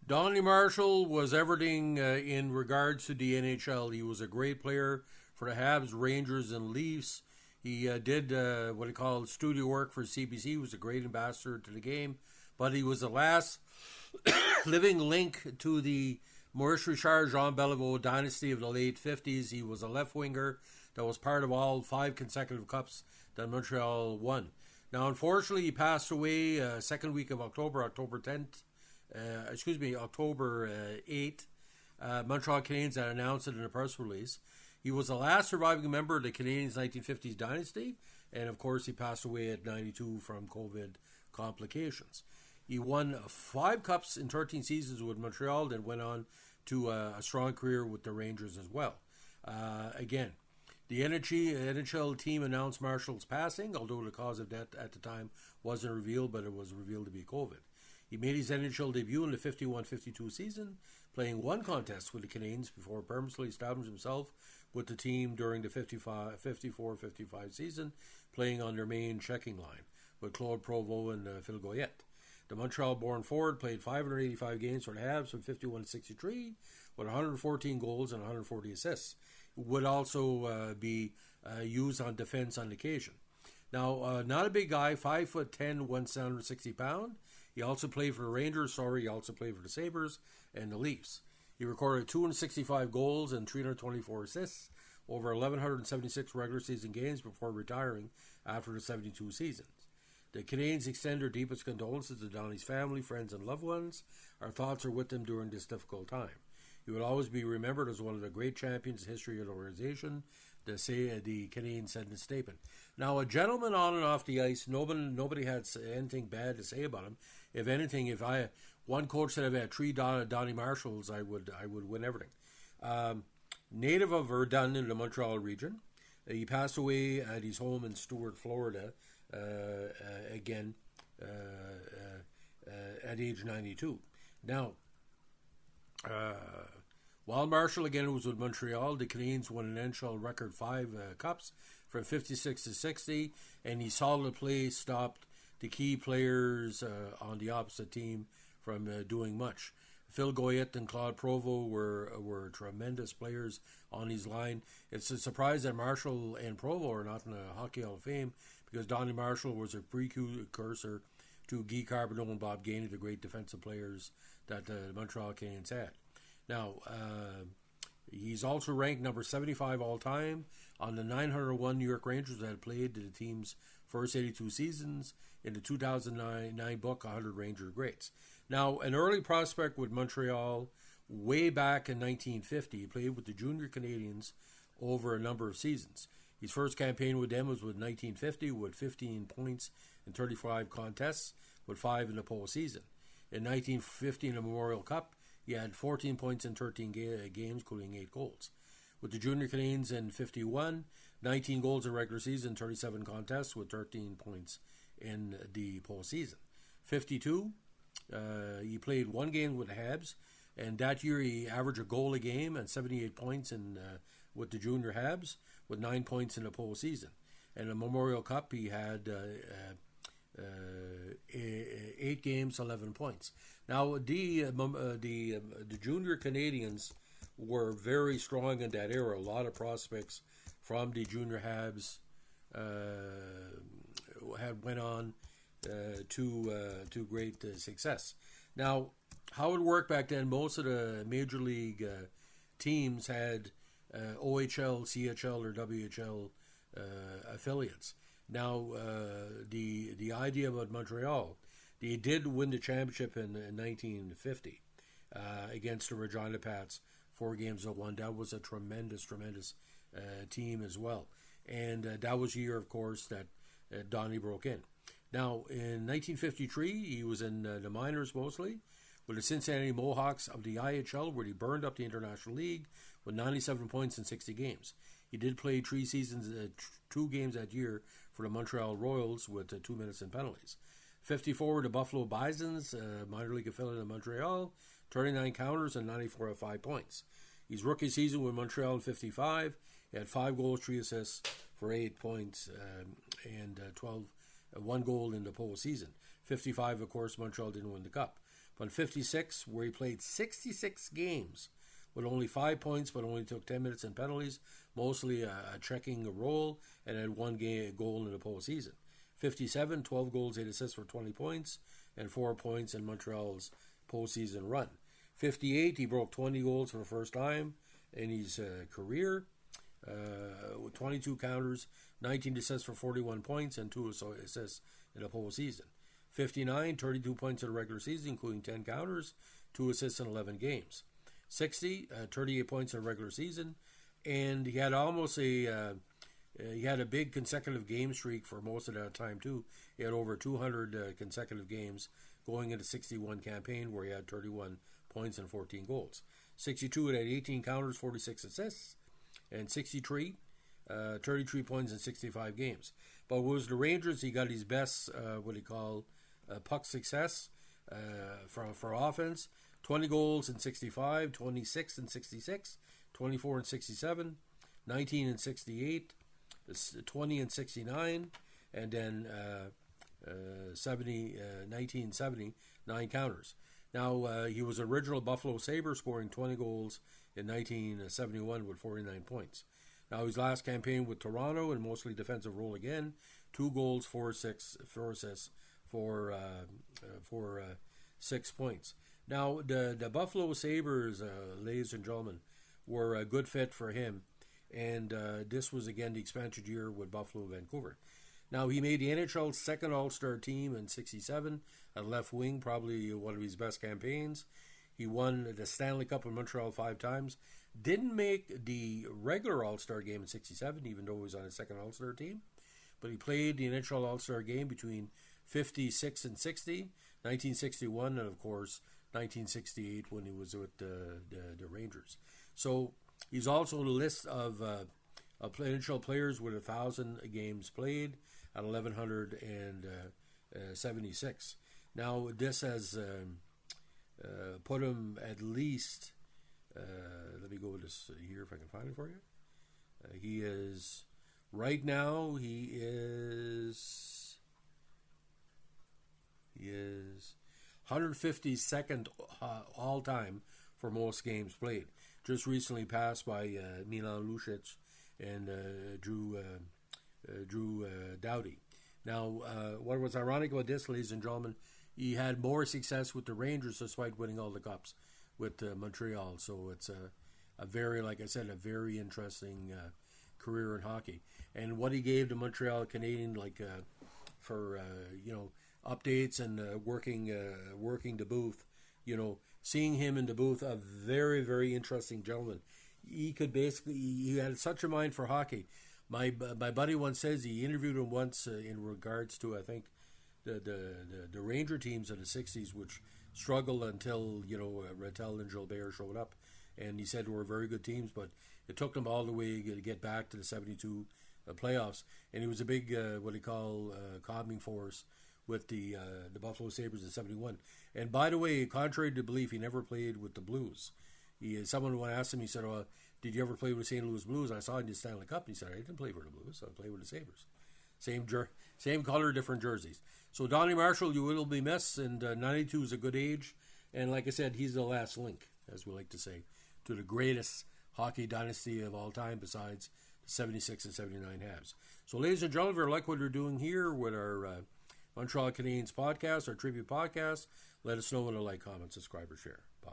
Donnie Marshall was everything in regards to the NHL. He was a great player for the Habs, Rangers, and Leafs. He did what he called studio work for CBC. He was a great ambassador to the game, but he was the last living link to the Maurice Richard Jean Beliveau dynasty of the late 50s. He was a left winger that was part of all 5 consecutive cups that Montreal won. Now, unfortunately, he passed away second week of October, October 10th. October 8th. Montreal Canadiens had announced it in a press release. He was the last surviving member of the Canadiens' 1950s dynasty, and of course, he passed away at 92 from COVID complications. He won 5 cups in 13 seasons with Montreal, then went on to a strong career with the Rangers as well. Again, the NHL team announced Marshall's passing, although the cause of death at the time wasn't revealed, but it was revealed to be COVID. He made his NHL debut in the 51-52 season, playing 1 contest with the Canadiens before permanently establishing himself with the team during the 54-55 season, playing on their main checking line with Claude Provost and Phil Goyette. The Montreal-born forward played 585 games for the Habs from 51-63 with 114 goals and 140 assists. Would also be used on defense on occasion. Now, not a big guy, 5'10", 160 pounds. He also played for the Rangers, he also played for the Sabres and the Leafs. He recorded 265 goals and 324 assists over 1,176 regular season games before retiring after the 72 seasons. The Canadiens extend their deepest condolences to Donnie's family, friends, and loved ones. Our thoughts are with them during this difficult time. He will always be remembered as one of the great champions in the history of the organization, the Canadiens said in a statement. Now, a gentleman on and off the ice, nobody had anything bad to say about him. If anything, one coach said if I had 3 Donnie Marshalls, I would win everything. Native of Verdun in the Montreal region, he passed away at his home in Stuart, Florida, at age 92. Now, while Marshall again was with Montreal, the Canadiens won an NHL record 5 cups from 56-60, and his solid play stopped the key players on the opposite team from doing much. Phil Goyette and Claude Provost were tremendous players on his line. It's a surprise that Marshall and Provost are not in the Hockey Hall of Fame, because Donnie Marshall was a precursor to Guy Carbonneau and Bob Gainey, the great defensive players that the Montreal Canadiens had. Now, he's also ranked number 75 all time on the 901 New York Rangers that had played the team's first 82 seasons in the 2009 book, 100 Ranger Greats. Now, an early prospect with Montreal way back in 1950, he played with the Junior Canadiens over a number of seasons. His first campaign with them was with 1950 with 15 points in 35 contests, with 5 in the postseason. In 1950 in the Memorial Cup, he had 14 points in 13 games, including 8 goals. With the Junior Canadiens in 51, 19 goals in regular season, 37 contests, with 13 points in the postseason. 52, he played 1 game with the Habs, and that year he averaged a goal a game and 78 points with the Junior Habs, with 9 points in the postseason. In the Memorial Cup, he had 8 games, 11 points. Now, the Junior Canadiens were very strong in that era. A lot of prospects from the Junior Habs had went on to great success. Now, how it worked back then, most of the major league teams had OHL, CHL, or WHL affiliates. Now, the idea about Montreal, they did win the championship in 1950 against the Regina Pats, 4-1. That was a tremendous team as well. And that was the year, of course, that Donnie broke in. Now, in 1953, he was in the minors mostly, with the Cincinnati Mohawks of the IHL, where he burned up the International League with 97 points in 60 games. He did play 3 seasons, 2 games that year for the Montreal Royals with 2 minutes in penalties. 54 the Buffalo Bisons, minor league affiliate of Montreal, 39 counters and 94 at 5 points. His rookie season with Montreal in 55, he had 5 goals, 3 assists for 8 points and 1 goal in the postseason. 55, of course, Montreal didn't win the cup. But 56, where he played 66 games with only 5 points, but only took 10 minutes in penalties, mostly checking a role, and had one goal in the postseason. 57, 12 goals, 8 assists for 20 points, and 4 points in Montreal's postseason run. 58, he broke 20 goals for the first time in his career, with 22 counters, 19 assists for 41 points, and 2 assists in the postseason. 59, 32 points in the regular season, including 10 counters, 2 assists in 11 games. 60, 38 points in the regular season, and he had he had a big consecutive game streak for most of that time too. He had over 200 consecutive games going into 61 campaign where he had 31 points and 14 goals. 62, it had 18 counters, 46 assists, and 63, 33 points in 65 games. But with the Rangers, he got his best, puck success for offense. 20 goals in 65, 26 in 66, 24 in 67, 19 in 68, 20 in 69, and then 1970, 9 counters. Now, he was original Buffalo Sabre, scoring 20 goals in 1971 with 49 points. Now, his last campaign with Toronto, in mostly defensive role again, 2 goals, 4 assists for 6 points. Now, the Buffalo Sabres, ladies and gentlemen, were a good fit for him. And this was, again, the expansion year with Buffalo, Vancouver. Now, he made the NHL's second All-Star team in 67 at left wing, probably one of his best campaigns. He won the Stanley Cup in Montreal 5 times. Didn't make the regular All-Star game in 67, even though he was on his second All-Star team. But he played the NHL All-Star game between 56 and 60, 1961, and, of course, 1968 when he was with the Rangers. So he's also on the list of NHL players with 1,000 games played at 1,176. Now, this has put him at least, let me go with this here if I can find it for you. He is, right now, he is 152nd all-time for most games played. Just recently passed by Milan Lucic and Drew Doughty. Now, what was ironic about this, ladies and gentlemen, he had more success with the Rangers despite winning all the cups with Montreal. So it's a very, like I said, a very interesting career in hockey. And what he gave the Montreal Canadiens, for updates and working the booth, seeing him in the booth, a very, very interesting gentleman. He had such a mind for hockey. My buddy once says he interviewed him once in regards to, I think, the Ranger teams of the 60s, which struggled until, Rattel and Gilbert showed up. And he said they were very good teams, but it took them all the way to get back to the 72 playoffs. And he was a big, calming force with the Buffalo Sabres in 71. And by the way, contrary to belief, he never played with the Blues. Someone asked him, he said, did you ever play with St. Louis Blues? I saw it in the Stanley Cup. And he said, I didn't play for the Blues. I played with the Sabres. Same color, different jerseys. So Donnie Marshall, you will be missed, and 92 is a good age. And like I said, he's the last link, as we like to say, to the greatest hockey dynasty of all time besides the 76 and 79 Habs. So ladies and gentlemen, if you like what we're doing here with our Montreal Canadiens podcast, our tribute podcast, let us know in a like, comment, subscribe, or share. Bye.